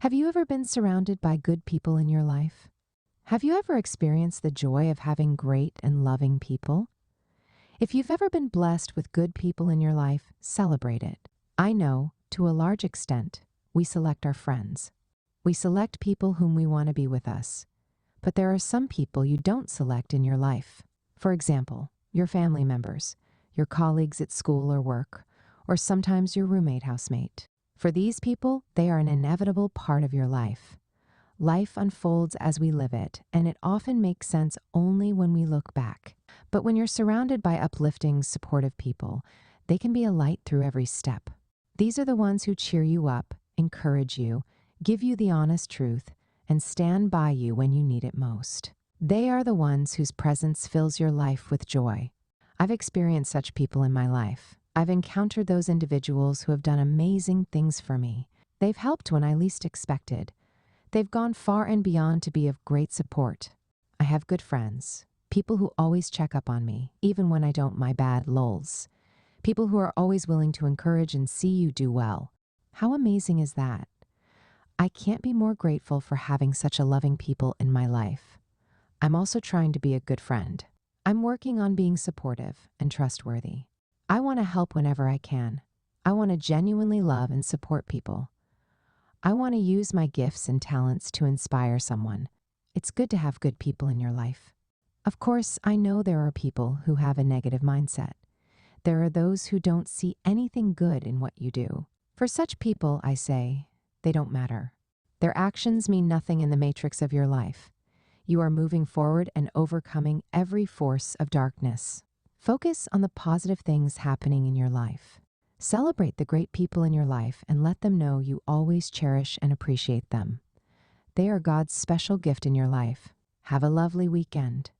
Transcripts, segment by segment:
Have you ever been surrounded by good people in your life? Have you ever experienced the joy of having great and loving people? If you've ever been blessed with good people in your life, celebrate it. I know, to a large extent, we select our friends. We select people whom we want to be with us. But there are some people you don't select in your life. For example, your family members, your colleagues at school or work, or sometimes your housemate. For these people, they are an inevitable part of your life. Life unfolds as we live it, and it often makes sense only when we look back. But when you're surrounded by uplifting, supportive people, they can be a light through every step. These are the ones who cheer you up, encourage you, give you the honest truth, and stand by you when you need it most. They are the ones whose presence fills your life with joy. I've experienced such people in my life. I've encountered those individuals who have done amazing things for me. They've helped when I least expected. They've gone far and beyond to be of great support. I have good friends, people who always check up on me, even when I don't my bad lulls. People who are always willing to encourage and see you do well. How amazing is that? I can't be more grateful for having such a loving people in my life. I'm also trying to be a good friend. I'm working on being supportive and trustworthy. I want to help whenever I can. I want to genuinely love and support people. I want to use my gifts and talents to inspire someone. It's good to have good people in your life. Of course, I know there are people who have a negative mindset. There are those who don't see anything good in what you do. For such people, I say, they don't matter. Their actions mean nothing in the matrix of your life. You are moving forward and overcoming every force of darkness. Focus on the positive things happening in your life. Celebrate the great people in your life and let them know you always cherish and appreciate them. They are God's special gift in your life. Have a lovely weekend.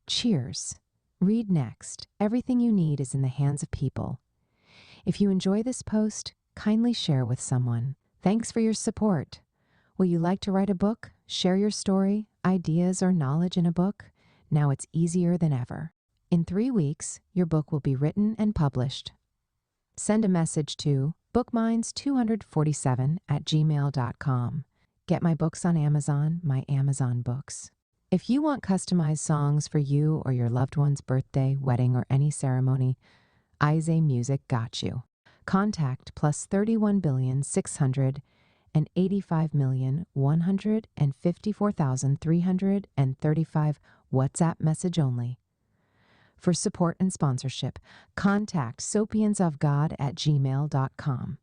Cheers. Read next. Everything you need is in the hands of people. If you enjoy this post, kindly share with someone. Thanks for your support. Will you like to write a book? Share your story, ideas, or knowledge in a book? Now it's easier than ever. In 3 weeks, your book will be written and published. Send a message to bookminds247@gmail.com. Get my books on Amazon, my Amazon books. If you want customized songs for you or your loved one's birthday, wedding, or any ceremony, Ize Music got you. Contact +31,685,154,335 WhatsApp message only. For support and sponsorship, contact sopiansofgod@gmail.com.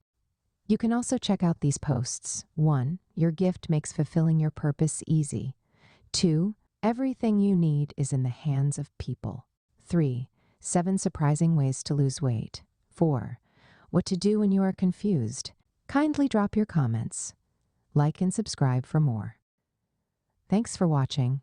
You can also check out these posts. 1. Your gift makes fulfilling your purpose easy. 2. Everything you need is in the hands of people. 3. 7 surprising ways to lose weight. 4. What to do when you are confused. Kindly drop your comments. Like and subscribe for more. Thanks for watching.